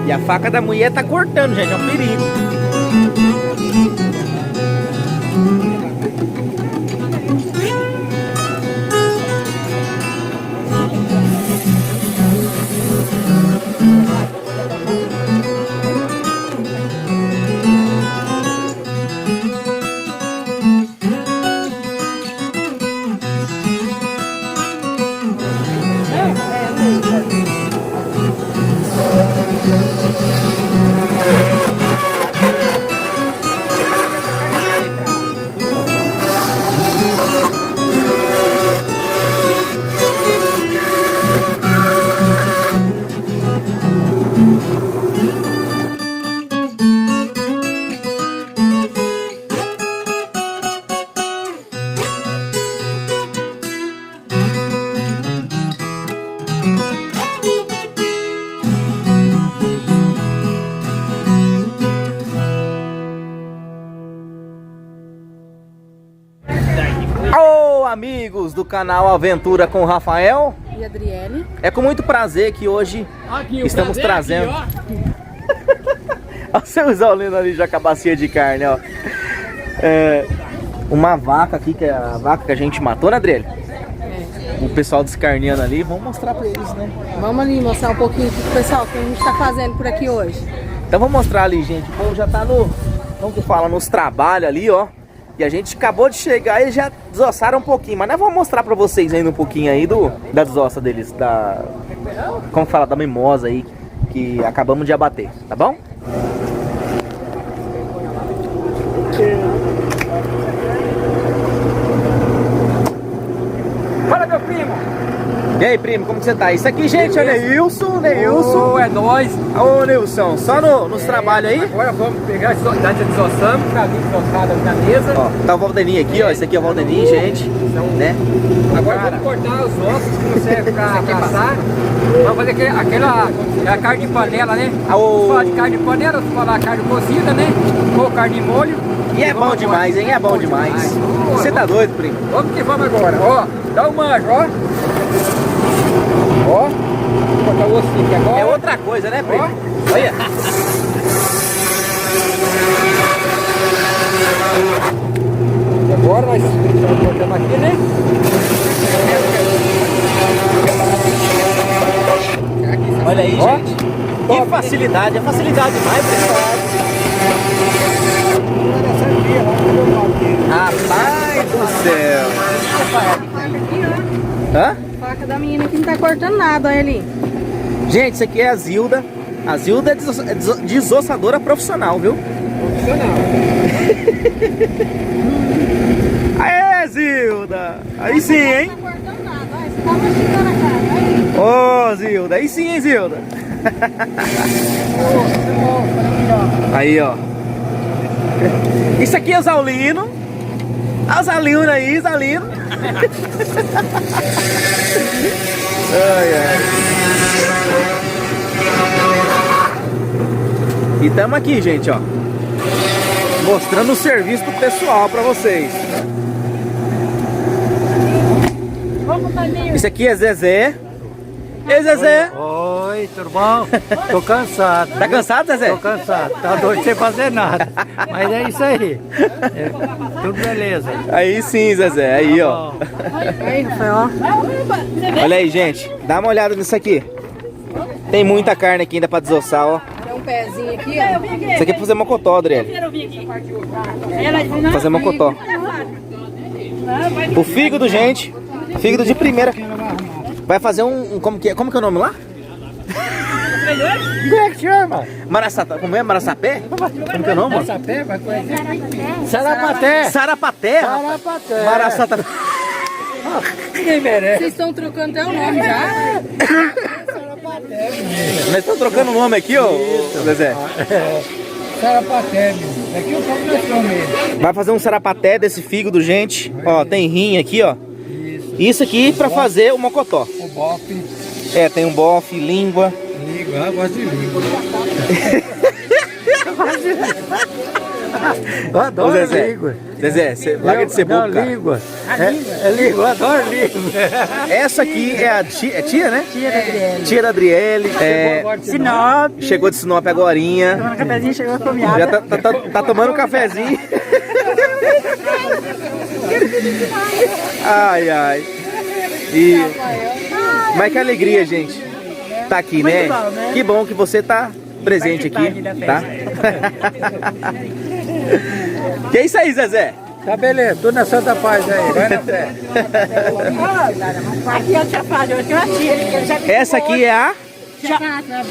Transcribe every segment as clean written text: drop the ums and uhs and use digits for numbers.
E a faca da mulher tá cortando, gente, é um perigo. Amigos do canal Aventura com o Rafael e Adriele, é com muito prazer que hoje estamos trazendo olha o seu Zaulino ali já com a bacia de carne, ó. Uma vaca aqui, que é a vaca que a gente matou, né, Adriele? O pessoal descarneando ali, vamos mostrar pra eles, né? Vamos ali mostrar um pouquinho pro pessoal que a gente tá fazendo por aqui hoje. Então vamos mostrar ali, gente. O povo já tá como que fala, nos trabalhos ali, ó. E a gente acabou de chegar e já desossaram um pouquinho. Mas nós vamos mostrar pra vocês ainda um pouquinho aí da desossa deles. Como fala? Da mimosa aí. Que acabamos de abater. Tá bom? Fala, meu primo! E aí, primo, como que você tá? Isso aqui, gente, é Neilson. Ô, é nóis! Ô, Nilson, só nos trabalhos aí? Agora vamos pegar essa desossamos, pra vir desossada na mesa. Ó, tá o Valdeninho aqui, ó. Esse aqui é o Valdeninho, gente. Né? Agora vamos cortar os ossos que não serve pra passar. Vamos fazer aquela carne de panela, né? Se falar de carne de panela, se falar carne cozida, né? Ou carne de molho. E é bom demais, hein? É bom demais. Você tá doido, primo? Vamos que vamos agora, ó. Dá o manjo, ó. Ó. Vou botar o ossinho aqui agora. É outra coisa, né, primo? Ó. Olha. Agora nós cortamos aqui, né? Olha aí, ó, gente. Que facilidade. É facilidade demais, pessoal. Rapaz do céu. Hã? A faca da menina que não tá cortando nada, olha ali. Gente, isso aqui é a Zilda. A Zilda é desossadora profissional, viu? Profissional. Aê, Zilda! Aí sim, hein? Não tá cortando nada, olha. Você tá mastigando a carne, Ô, Zilda! Aí sim, hein, Zilda? Aí, ó. Isso aqui é o Zaulino. Olha o Zaulino aí, Zaulino. Ai, ai. E estamos aqui, gente, ó. Mostrando o serviço do pessoal pra vocês. Isso aqui é Zezé. Ei, Zezé. Oi, tudo bom? Tô cansado. Tá cansado, Zezé? Tô cansado. Tá doido sem fazer nada. Mas é isso aí. Tudo beleza. Aí sim, Zezé. Aí, ó. Aí, Rafael, ó. Olha aí, gente. Dá uma olhada nisso aqui. Tem muita carne aqui ainda pra desossar, ó. Tem um pezinho aqui, ó. Isso aqui é pra fazer mocotó, Adriele. Fazer mocotó. O fígado, gente. Fígado de primeira. Vai fazer como que é o nome lá? Como é que chama? Maraçapé. Como é? Maraçapé? Como que é o nome, mano? Sapé? Sarapaté. Sarapaté. Sarapaté. Maraçapé. Ninguém merece. Vocês estão trocando até o nome já? Sarapaté. Nós estamos trocando o nome aqui, ó, Zezé. Sarapaté, meu. Aqui o povo nós comemos. Vai fazer um sarapaté desse fígado, gente. Ó, tem rim aqui, ó. Isso aqui pra fazer o mocotó. O bofe. É, tem um bofe, língua. Língua, eu gosto de língua. Eu adoro Ô, Zezé. língua. Zezé, você larga de ser bobo, cara. Língua. É língua, eu adoro língua. Essa aqui é a tia, né? Tia da Adriele. Tia da Adriele. Sinop. Chegou de Sinop agorinha. Tomando cafezinho, chegou a comiada. Já tá tomando um cafezinho. Ai, ai. E... Mas que alegria, gente. Tá aqui, né? bom, né? Que bom que você tá presente aqui, tá? Que é isso aí, Zezé? Tá beleza, tudo na Santa Paz aí, vai na fé. Aqui eu tinha falado, eu tinha uma tia. Essa aqui é a...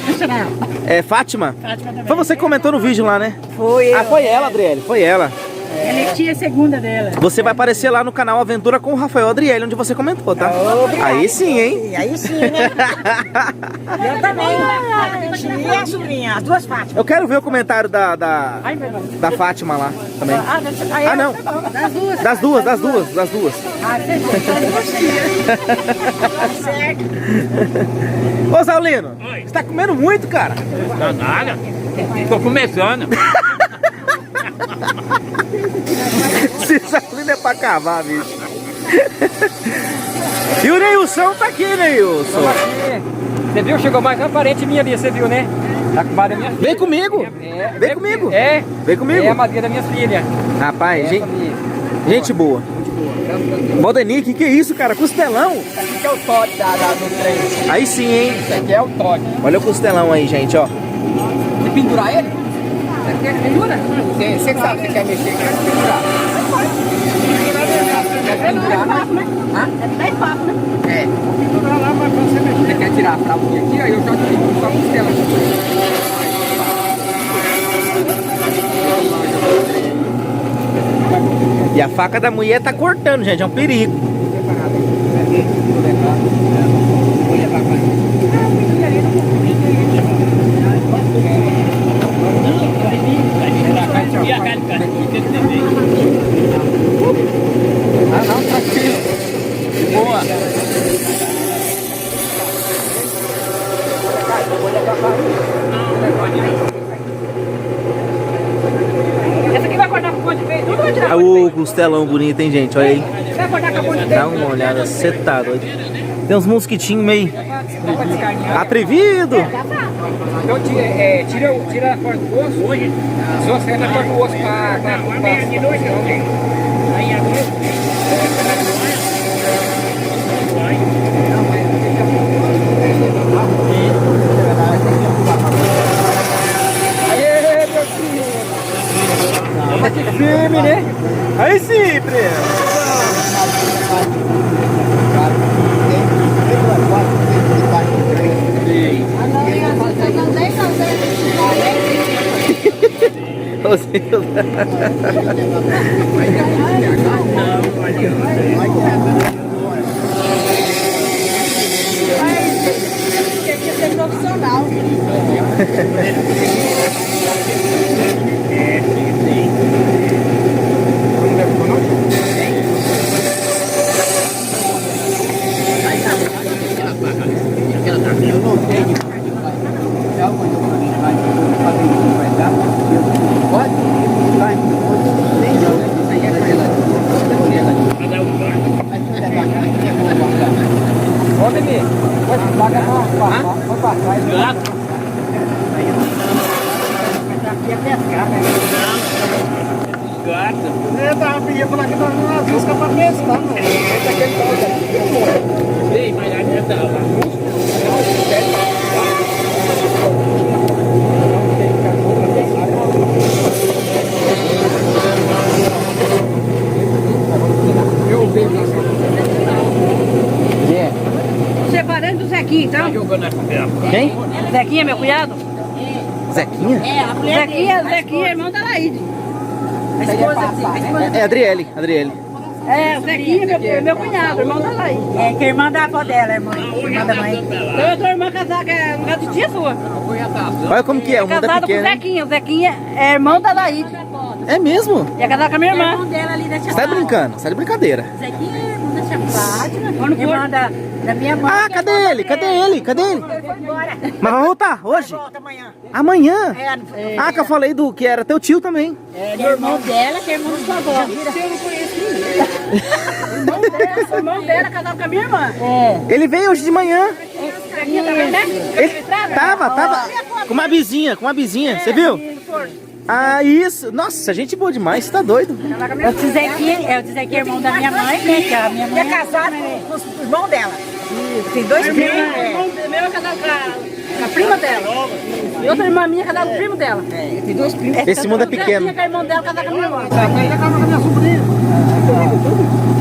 Nacional. É Fátima? Fátima também. Foi você que comentou no vídeo lá, né? Foi eu. Ah, foi ela, Adriele, foi ela. Ela é tia segunda dela. Você vai aparecer lá no canal Aventura com o Rafael Adriele, onde você comentou, tá? Aí sim, hein? Aí sim, né? Eu também. A tia e a sobrinha, as duas Fátimas. Eu quero ver o comentário da Fátima lá também. Ah, não. Das duas. Das duas. Ah, certo. Ô, Zaulino, você tá comendo muito, cara. Não, nada. Tô começando. Esse Zaulino é pra cavar, bicho. E o Neilson tá aqui, Neilson. Você viu? Chegou mais uma parente minha ali, você viu, né? Tá com a minha filha. Vem comigo. Vem comigo. É. Vem comigo. É a madrinha da minha filha. Rapaz, Essa ali. gente boa. Modeni, que é isso, cara? Costelão. Isso aqui que é o Todd do trem. Aí sim, hein? Isso aqui é o Todd. Olha o costelão aí, gente, ó. E pendurar ele? Você quer pendura? Você que sabe, você quer mexer, quer pendurar. Quer pendurar, mas... Hã? É bem papo, né? É. Vou pendurar lá, mas você mexer. Você quer tirar a fraldinha aqui, aí eu já tiro só a costela aqui. E a faca da mulher tá cortando, gente. É um perigo. Ah, não, tranquilo. Boa. Essa aqui vai cortar com ponto de peito? Tudo vai tirar Ah, o costelão bonito, hein, gente? Olha aí. vai cortar com ponto de Dá peito? uma olhada, você tá doido. Tem uns mosquitinhos meio Dá pra descarnear. atrevido. Então tira fora do osso. Hoje? Se você entra fora do osso Aê, meu filho! Toma aqui firme, né? Aí sim, primo. Tem que ser profissional. Ô, Mimi, vai pra trás. Eu tava pedindo pra lá que tava nas músicas pra pescar, mano. Ei, mas adianta. Separando do Zequinha, então. Quem? Zequinha, meu cunhado? Zequinha? Zequinha, irmão da Laíde. A esposa É Adriele, Adriele. É, o Zequinha, meu cunhado, irmão da Laíde. É, que é irmã da avó dela, irmã da mãe. Então eu tô irmã casada, é no caso de tia sua. Olha como que é, o mundo é Casado com o pequeno, hein? Zequinha. O Zequinha é irmão da Laíde. É mesmo? E é casado com a minha irmã. Você tá brincando, você tá de brincadeira. Zequinha é irmã da tia Fátima. Irmã Da minha mãe. Ah, cadê ele? Cadê ele? Cadê ele? Mas vai voltar hoje? Volta amanhã. Amanhã? É, Ah, que eu falei do que era teu tio também. é irmão dela, que é irmão da sua avó. Eu não conheço ninguém. Irmão dela, casado com a minha irmã. É. Ele veio hoje de manhã. Aqui também, né? Ele tava com uma vizinha, Você viu? Ah, isso. Nossa, gente boa demais, você tá doido. Eu dizer que é irmão da minha mãe, né? Que a minha mãe é casada com o irmão dela. Tem dois primos. O meu é casado com a prima dela. E outra irmã minha é casada com o primo dela. Tem dois primos. Esse mundo é pequeno. Que é irmão dela casado com a minha irmã.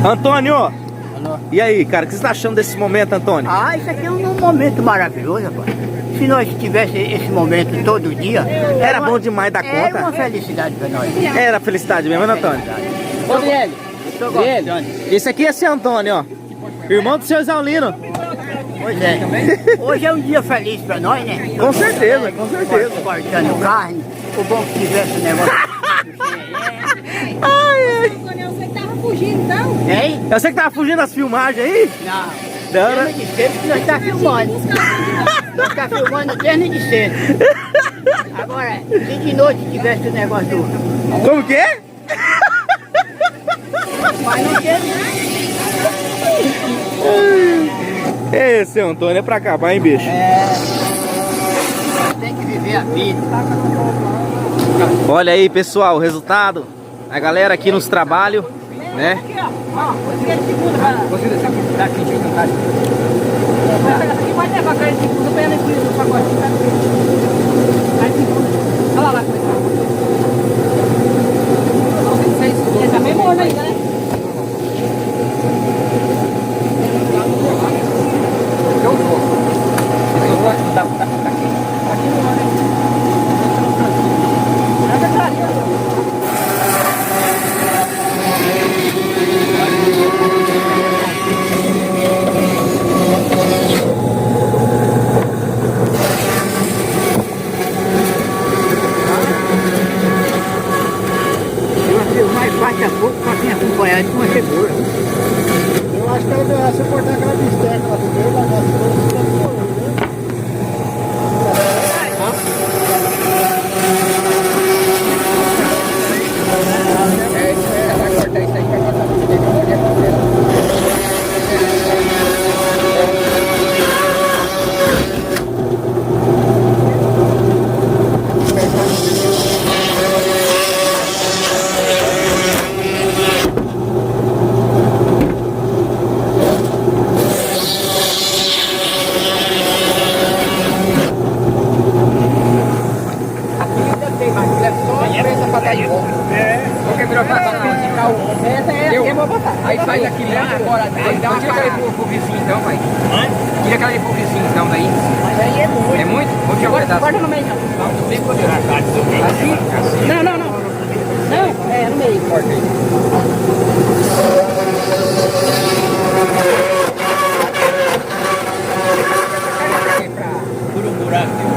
Antônio, e aí, cara, o que você tá achando desse momento, Antônio? Ah, isso aqui é um momento maravilhoso, rapaz. Se nós tivéssemos esse momento todo dia, Era bom demais da é conta. uma felicidade para nós. Era felicidade mesmo, né, Antônio? Ô, Biel, Estou gostando. esse aqui é seu Antônio, ó. Irmão do seu Exaulino. Pois é. Hoje é um dia feliz para nós, né? Com certeza, com certeza. Cortando carne. O bom que tivesse o negócio. Você tava fugindo, então? Hein? Eu sei que tava fugindo das filmagens aí. Não. Não, né? Desde de cedo que nós estamos filmando. Nós estamos filmando desde de cedo. Agora, se de noite tivesse o negócio do... Como que é? Mas não tem Esse Antônio é pra acabar, hein, bicho? tem que viver a vida. Olha aí, pessoal, o resultado. A galera aqui nos trabalhos, né? Você dá aqui, tio, no caso. Pode levar carne de segunda, põe ela incluída no pacote. Carne de segunda. Olha lá, Ele tá bem morno ainda, né? Eu vou. Eu vou daqui no ano, hein? O mais fácil é pouco para quem acompanhar de uma segura. Eu acho que ela deve suportar aquela bisteca lá do meio da nossa. Vai cortar isso aí, vai botar no meio, vai olhar pra ela. Porque virou pra ficar o... Essa é a que eu vou botar. Aí faz aqui mesmo, agora. Aí dá uma cara pro vizinho então, vai. Tira aquela aí pro vizinho então, daí. Mas aí é muito. É muito? Vamos tirar um pedaço. Corta no meio, não. Tem que poder. Assim? Não, não, não. Não, é no meio. Corta aí.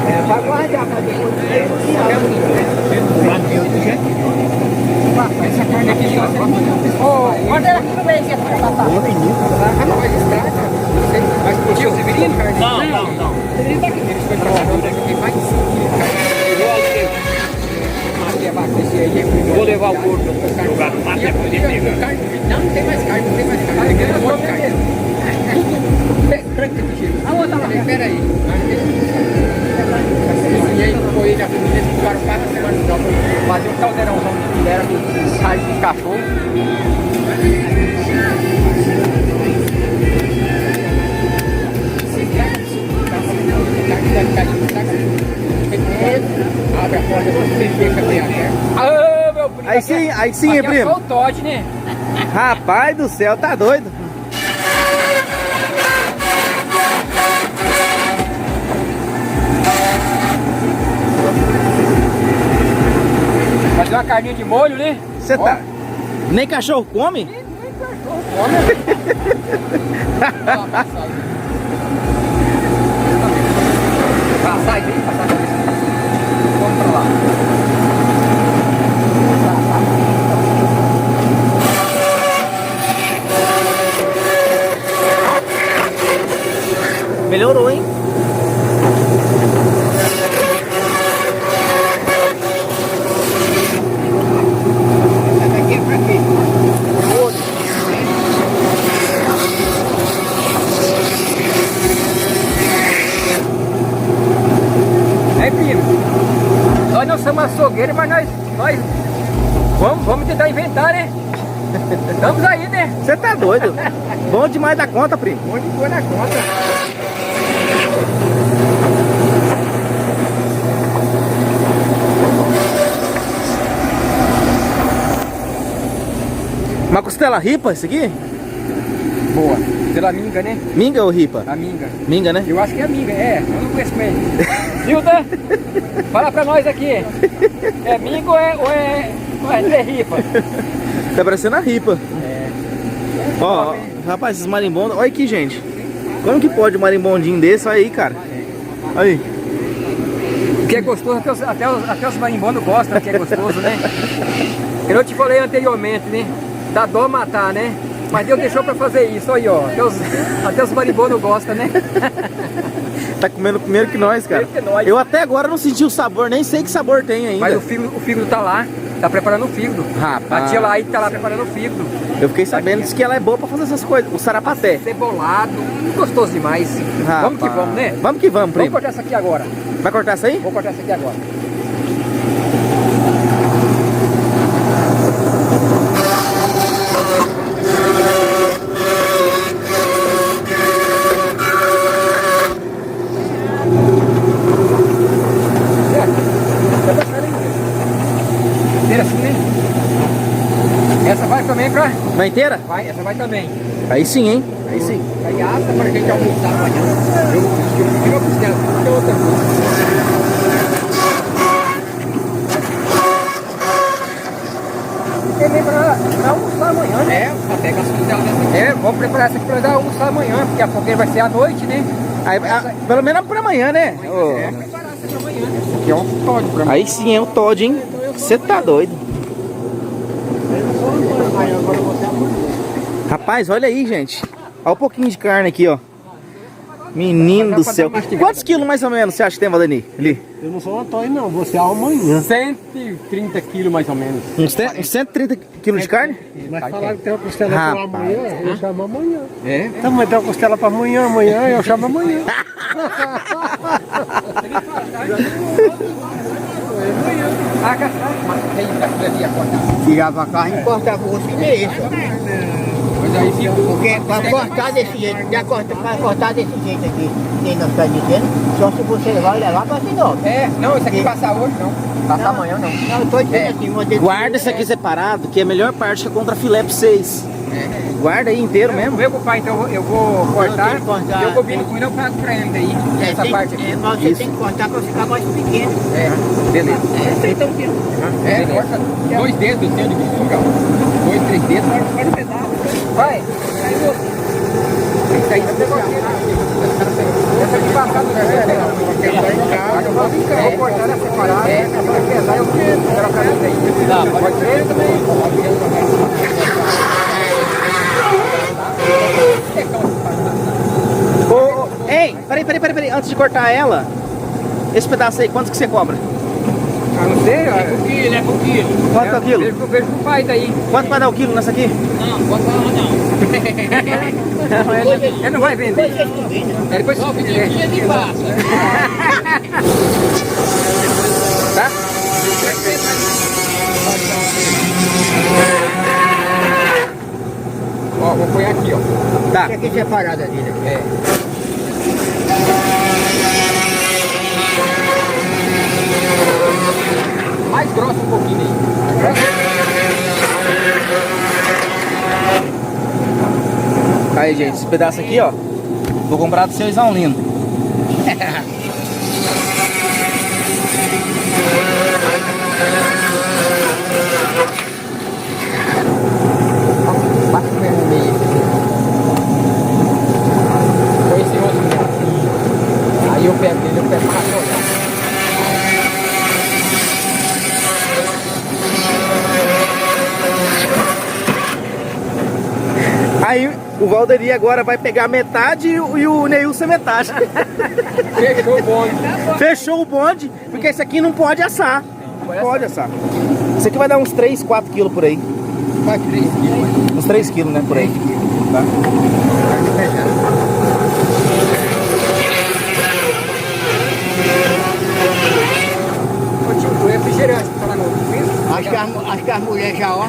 É para guardar, para depois Essa carne aqui, ó. Corta ela aqui no meio, que é pra passar. Mas estraga. Mas podia o Severino? Não. Severino tá aqui. Eles foi pra lá, tem mais de 5 quilos de carne. Vou levar o gordo para jogar no mato depois de pegar. Não tem mais carne, não tem mais carne. Tem um monte de carne. Tranca de gelo. A outra lá. Pera aí. E aí foi ele, a família, eles ficaram para a semana de novo. Fazer um caldeirãozão de filera com carne de cachorro. Abre a porta pra você ver que tem aberto. Ah, meu primo. Aí sim, aqui é primo. só o Todd, né? Rapaz do céu, tá doido. Fazer uma carninha de molho, né? Você tá... Nem cachorro come? Passar aí, passar a cabeça. Vamos pra lá. demorou, hein? Essa daqui é pra quê? Ouro. Aí, primo, nós não somos açougueiros, mas nós vamos tentar inventar, né? Estamos aí, né? Você tá doido? Bom demais da conta, primo. Um monte de coisa na conta. Uma costela ripa, esse aqui? Boa. Pela minga, né? Minga ou ripa? A minga. Minga, né? Eu acho que é minga, eu não conheço bem. Zilda, fala pra nós aqui. É minga ou é ripa? Tá parecendo a ripa. É. Ó, rapaz, esses marimbondos. Olha aqui, gente. Como que pode um marimbondinho desse? Olha aí, cara. Olha aí. Que é gostoso, até os marimbondos gostam que é gostoso, né? Eu te falei anteriormente, né? Dá dó matar, né? Mas Deus deixou pra fazer isso, olha aí, ó. Até os marimbondos gostam, né? Tá comendo primeiro que nós, cara. Primeiro que nós. Eu até agora não senti o sabor, nem sei que sabor tem ainda. Mas o fígado tá lá, tá preparando o fígado. Rapaz. A tia lá aí tá lá preparando o fígado. Eu fiquei sabendo que ela é boa pra fazer essas coisas. O sarapaté. Cebolado, gostoso demais. Rapaz. Vamos que vamos, né? Vamos que vamos, Vamos primo. cortar essa aqui agora. Vai cortar essa aí? Vou cortar essa aqui agora. Assim, né? Essa vai também pra... Vai inteira? Vai, essa vai também. Aí sim, hein? Aí sim. Aí assa pra gente almoçar amanhã. Eu tiro a costela, que é outra coisa. Tem pra almoçar amanhã, né? É, pra pegar as costelas dessa aqui. É, vamos preparar essa aqui pra almoçar amanhã, porque a fogueira vai ser à noite, né? Aí, pelo menos pra amanhã, né? É, preparar essa pra amanhã. Esse aqui é um Todd pra mim. Aí sim é o Todd, hein? Você tá doido. Rapaz, olha aí, gente. Olha um pouquinho de carne aqui, ó. Menino do céu. Quantos quilos mais ou menos você acha que tem, Valdeni? Ali? Eu não sou o Antônio, não. Você é amanhã. 130 quilos mais ou menos. Uns 130 quilos de carne? Mas falaram que tem uma costela para Rapaz. amanhã, eu chamo amanhã. É? Então, mas tem uma costela para amanhã, eu chamo amanhã. Tirava a carne e cortava o osso mesmo. Porque para cortar desse jeito, para cortar desse jeito aqui, que nós estamos dizendo, só se você vai levar para Sinop. É, não, isso aqui passar hoje não. Passar amanhã não. Não, eu estou dizendo assim, uma desse Guarda isso aqui separado, que é a melhor parte que é contra filé pra vocês. Guarda aí inteiro mesmo. Meu pai, então eu vou cortar, tem que cortar, e eu vou vir no cunho, eu pago pra ele daí, essa parte aqui. Mas você tem que cortar para ficar mais pequeno. É, beleza. Corta 2 dedos, eu tenho de bichuga. 2, 3 dedos, vai no pedaço. Vai. Isso aí não pegou aqui, essa aqui passada, né? Eu vou brincar, vou cortar essa separada. Vai pesar, eu quero pra ele daí. Pode ser também. Ei, peraí. Antes de cortar ela, esse pedaço aí, quanto que você cobra? Ah, não sei, é por quilo, Quanto é o quilo? Vejo pro pai daí. Quanto vai dar o quilo nessa aqui? Ele não vai vender. É, depois só pedir. Tá? Ó, vou pôr aqui, ó. Tá. Isso aqui separada dele. Mais grosso um pouquinho aí. Mais grosso. Aí, gente, esse pedaço aqui, ó. Vou comprar do seu Isaulino. Bate o mesmo meio. Põe esse outro mesmo. Aí eu pego ele, eu pego pra jogar. Aí O Valderi agora vai pegar metade e o Neilson metade. Fechou o bonde. Fechou o bonde, porque esse aqui não pode assar. Não pode assar. Esse aqui vai dar uns 3, 4 quilos por aí. Vai 3 quilos. Uns 3 quilos, né, por aí. Tá? Ô tio, tu é refrigerante, tá lá no piso? Acho que as mulheres já, ó.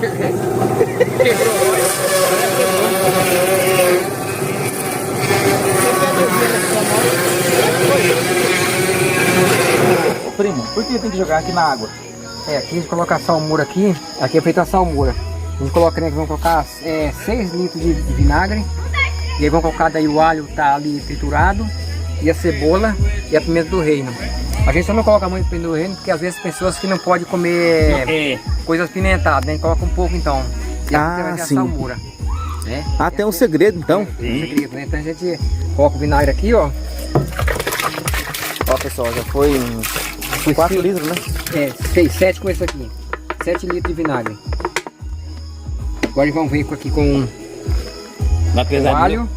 Primo, por que tem que jogar aqui na água? É, aqui a gente coloca a salmoura aqui é feita a salmoura. A gente coloca, né, vamos colocar 6 litros de vinagre. E aí vamos colocar daí o alho, tá ali triturado, e a cebola e a pimenta do reino. A gente só não coloca muito pimenta do reino, porque às vezes pessoas que não podem comer coisas pimentadas, né? A gente coloca um pouco então. E aqui vai ter a sim. salmoura. Né? Ah, tem um segredo então. Tem um segredo, né? Então a gente coloca o vinagre aqui, ó. Ó, pessoal, já foi uns 4 litros, né? 6, 7 com esse aqui. 7 litros de vinagre. Agora vamos ver aqui com o alho.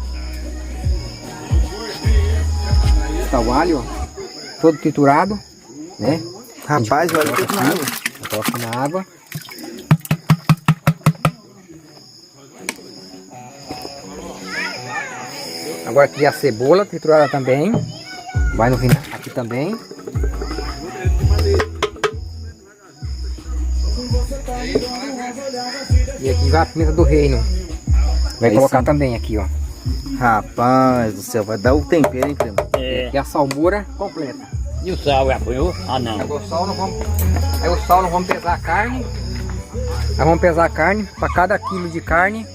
Tá o alho, ó. Todo triturado, né? Rapaz, olha tudo na água. Coloca na água. Agora aqui a cebola triturada também. Vai no vinagre aqui também. E aqui vai a pimenta do reino. Vai Aí colocar sim. também aqui, ó. Rapaz do céu, vai dar o tempero, hein, primo? E a salmoura completa. E o sal, já apanhou? Ah, não. Aí o sal nós vamos pesar a carne. Nós vamos pesar a carne. Para cada quilo de carne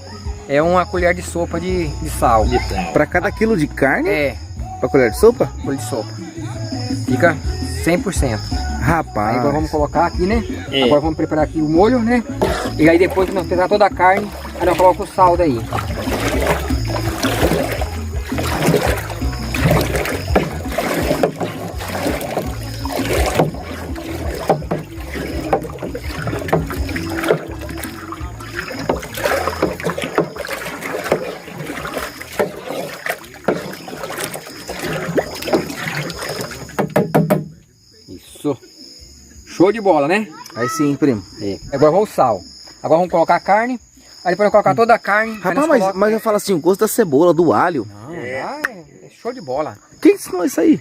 é uma colher de sopa de sal. Pra cada quilo de carne, É, pra colher de sopa? colher de sopa. Fica 100%. Rapaz. Aí agora vamos colocar aqui, né? Agora vamos preparar aqui o molho, né? E aí depois que nós pesar toda a carne, aí nós colocamos o sal daí. Isso. Show de bola, né? Aí sim, primo. Agora vamos o sal. Agora vamos colocar a carne. Aí depois colocar toda a carne. aí Rapaz, nós mas, coloca- mas eu falo assim, o gosto da cebola, do alho. Não, é show de bola. Quem ensinou isso aí?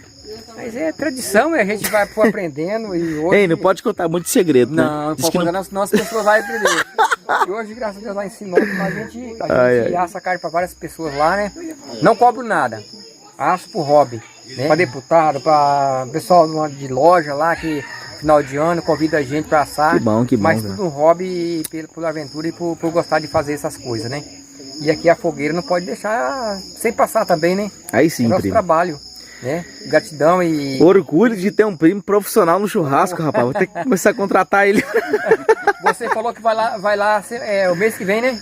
Mas é tradição, a gente vai aprendendo e hoje... Ei, não pode contar muito segredo, né? Não, Diz que quando as nossas pessoas vão aprender. E hoje, graças a Deus, lá ensinou a gente Ai. assa a carne para várias pessoas lá, né? Não cobro nada. Asso por hobby. Para deputado, para pessoal de loja lá que final de ano convida a gente para assar. Que bom, Mas velho. tudo um hobby por aventura e por gostar de fazer essas coisas, né? E aqui a fogueira não pode deixar sem passar também, né? Aí É sim, nosso primo. trabalho, né? Gratidão e... Orgulho de ter um primo profissional no churrasco, rapaz. Vou ter que começar a contratar ele. Você falou que vai lá o mês que vem, né?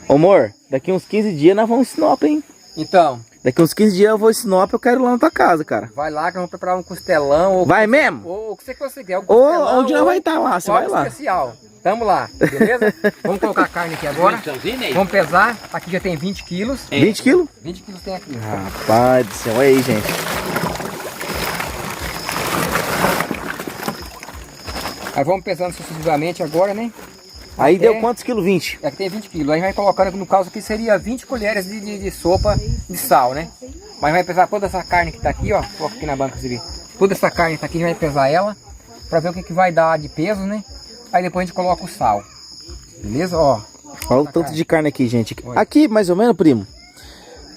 Ô, amor, daqui uns 15 dias nós vamos em Sinop, hein? Então, Daqui uns 15 dias eu vou em Sinop, eu quero ir lá na tua casa, cara. vai lá que nós vamos preparar um costelão. Ou Vai mesmo? Ou o que você conseguir. Um Ou costelão, onde nós vai estar lá, você ou vai lá. especial. Tamo lá, beleza? Vamos colocar a carne aqui agora. Vamos pesar. Aqui já tem 20 quilos. 20 quilos? 20 quilos tem aqui. Rapaz do céu, olha aí, gente. Aí vamos pesando sucessivamente agora, né? Aí Até- deu quantos quilos? 20? Aqui tem 20 quilos. Aí vai colocando, no caso aqui seria 20 colheres de sopa de sal, né? Mas vai pesar toda essa carne que tá aqui, ó. Coloca aqui na banca, você vê. Toda essa carne que tá aqui, a gente vai pesar ela. Pra ver o que, que vai dar de peso, né? Aí depois a gente coloca o sal. Beleza? Ó. Olha o tanto de carne aqui, gente. Olha. Aqui, mais ou menos, primo.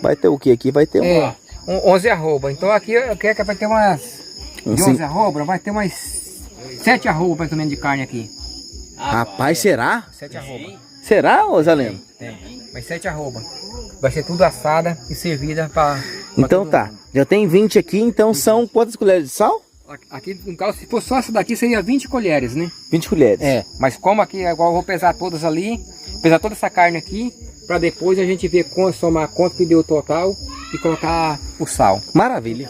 Vai ter o que aqui? Vai ter É, 11 arroba. Então aqui eu quero que vai ter umas... De Sim. 11 arroba, vai ter umas 7 arroba mais ou menos de carne aqui. Rapaz, será? 7 arroba. Será, ô Zaleno? Tem. Mas 7 arroba. Vai ser tudo assada e servida pra Então todo tá. mundo. Já tem 20 aqui, então são quantas colheres de sal? Aqui, no caso, se for só essa daqui, seria 20 colheres, né? 20 colheres. É, mas como aqui é igual, eu vou pesar todas ali, pesar toda essa carne aqui, pra depois a gente ver, somar quanto que deu o total e colocar o sal. Maravilha.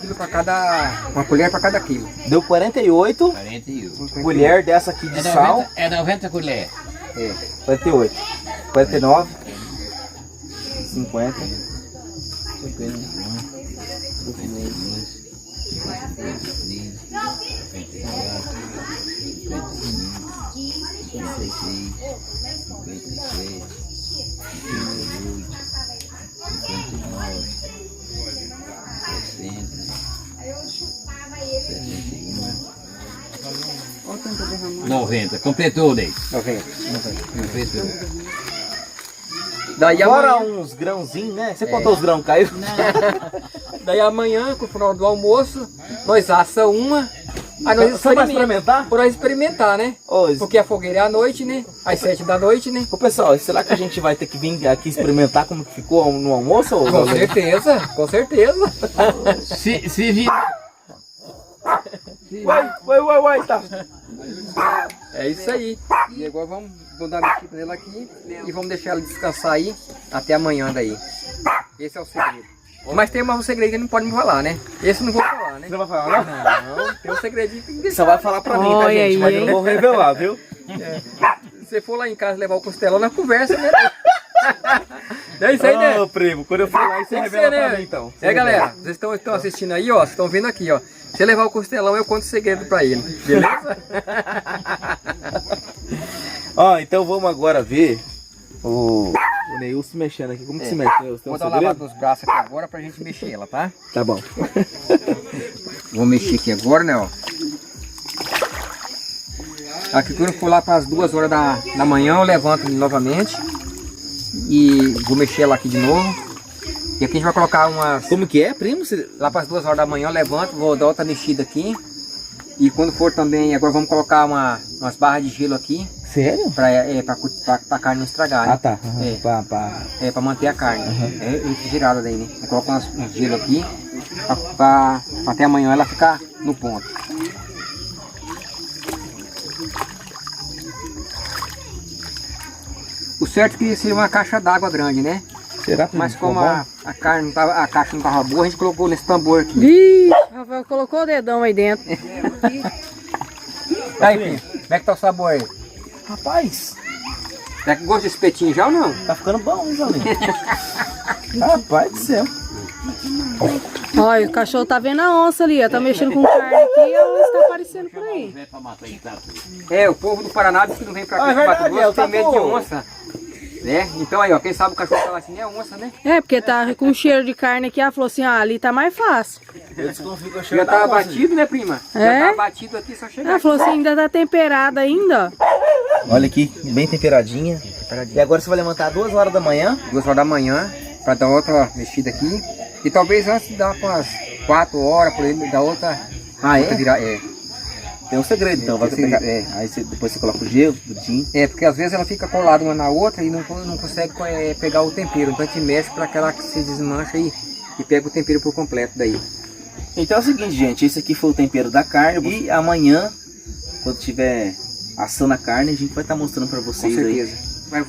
Uma colher para cada quilo. Deu 48 colher dessa aqui de sal. É 90 colheres. É. 48. 49. 50. 90, completou, Ney. 90. Completou. Daí Fora amanhã, uns grãozinhos, né? Você contou os grãos, Caio? daí amanhã, com o final do almoço, nós assa uma. Aí nós Só pra experimentar? Por nós experimentar, né? Ô, Porque a fogueira é à noite, né? Às 7 da noite, né? ô, pessoal, será que a gente vai ter que vir aqui experimentar como que ficou no almoço? Ou Com certeza, com certeza. Se vir. Uai, tá. É isso aí. E agora vamos dar mexida nela aqui e vamos deixar ela descansar aí até amanhã daí. Esse é o segredo. Mas tem um segredo que não pode me falar, né? Esse eu não vou falar, né? Você não vai falar, não? Não, tem um segredinho que deixar. Só vai falar pra mim, tá, Olha gente? aí, Mas eu não vou revelar, viu? Se você for lá em casa levar o costelão na conversa, né? É isso aí, né? Ô, primo, quando eu for lá, você Tem que revela ser, pra né? mim, então. Você É, revela. galera, vocês estão assistindo aí, ó. Vocês estão vendo aqui, ó. Se levar o costelão, eu conto o segredo pra ele. Beleza? Ó, então vamos agora ver o Neilson mexendo aqui. Como que se mexe, Neilson? Tem um Vou dar uma lavada segredo? nos braços aqui agora pra gente mexer ela, tá? Tá bom. Vou mexer aqui agora, né, ó. Aqui quando for lá para as 2 horas da manhã, eu levanto novamente. E vou mexer ela aqui de novo. E aqui a gente vai colocar umas... Como que é, primo? Você... Lá para as 2 horas da manhã eu levanto, vou dar outra mexida aqui. E quando for também, agora vamos colocar umas barras de gelo aqui. Sério? Pra carne não estragar, né? Ah, tá. É, pra manter a carne. É refrigerada daí, né? Eu coloco uns gelo aqui, pra até amanhã ela ficar no ponto. O certo é que seria uma caixa d'água grande, né? Será, primo? Mas como Ficou bom? a carne não tava, a caixa não tava boa, a gente colocou nesse tambor aqui. Ih, Rafael colocou o dedão aí dentro. Aí, filho, como é que tá o sabor aí? Rapaz, Será que gosta de espetinho já ou não? tá ficando bom, hein, Jolinho? Rapaz do céu. Olha, o cachorro tá vendo a onça ali, ó. Tá mexendo com carne aqui e a onça tá aparecendo por aí. É, o povo do Paraná diz que não vem pra cá, Ah, é pro Mato verdade, Grosso, tá tem medo de bom. onça. Né? Então aí, ó, quem sabe o cachorro fala assim, é onça, né? É, porque tá com cheiro de carne aqui. Ela falou assim, ah, ali tá mais fácil. Eu desconfio que eu Já tá batido, né, prima? É? Já tá batido aqui, só chegar. Ela falou assim, ainda tá temperada ainda, ó. Olha aqui, bem temperadinha. E agora você vai levantar 2 horas da manhã. 2 horas da manhã, pra dar outra mexida aqui. E talvez antes de dar umas 4 horas, por aí, dar outra... Ah, outra é? virar, é. Tem um segredo, então. Vai Tem pegar. segredo, Aí depois você coloca o gelo, tudinho. É, porque às vezes ela fica colada uma na outra e não consegue pegar o tempero. Então a gente mexe pra que ela se desmancha e pega o tempero por completo daí. Então é o seguinte, gente. Esse aqui foi o tempero da carne. E amanhã, quando tiver assando a carne, a gente vai estar mostrando pra Com vocês certeza.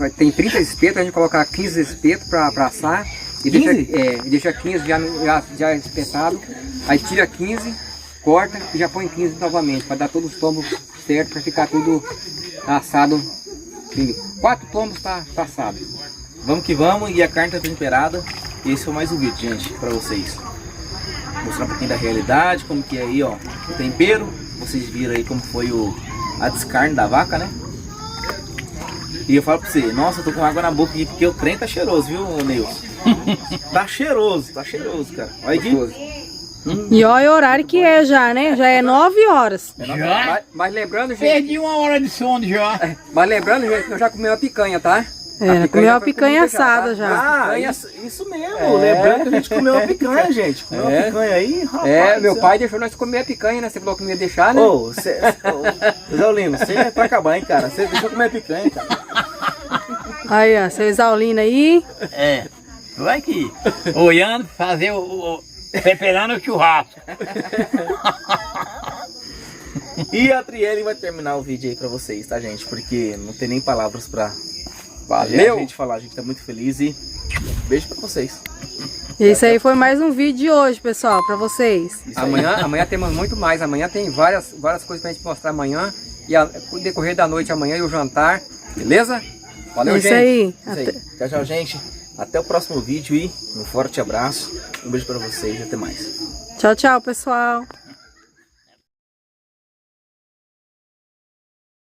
aí. Tem 30 espetos, a gente coloca 15 espetos pra assar. E 15? deixa 15 já espetado. Aí tira 15, corta e já põe 15 novamente. Pra dar todos os tombos certo, pra ficar tudo assado. 4 tombos tá assado. Vamos que vamos. E a carne tá temperada. E esse foi mais um vídeo, gente, pra vocês. Mostrar um pouquinho da realidade, como que é aí, ó. O tempero. Vocês viram aí como foi a descarne da vaca, né? E eu falo pra você, nossa, eu tô com água na boca aqui porque o trem tá cheiroso, viu, Neilson? tá cheiroso, cara. Olha aqui. E olha o horário que é já, né? Já é 9 horas. Já? Mas lembrando, gente. Perdi 1 hora de sono já. Mas lembrando, gente, que eu já comi uma picanha, tá? É, comeu uma picanha foi comida assada tá? já. Ah, isso mesmo. Lembrando que a gente comeu uma picanha, gente. Comeu uma picanha aí, rapaz. É, meu pai deixou nós comer a picanha, né? Você falou que não ia deixar, né? Ô, Zé Lino, você é pra acabar, hein, cara? Você deixou comer picanha, cara. Aí, ó, seu Exaulino aí. É. Vai que olhando, fazer preparando o churrasco. E a Trielle vai terminar o vídeo aí pra vocês, tá, gente? Porque não tem nem palavras pra Valeu. a gente falar. A gente tá muito feliz e beijo pra vocês. Esse aí foi mais um vídeo de hoje, pessoal, pra vocês. Isso aí. Amanhã temos muito mais. Amanhã tem várias coisas pra gente mostrar amanhã. E o decorrer da noite amanhã e o jantar. Beleza? Valeu, Isso gente. aí. Isso aí. Tchau, tchau, gente. Até o próximo vídeo e um forte abraço. Um beijo pra vocês e até mais. Tchau, tchau, pessoal.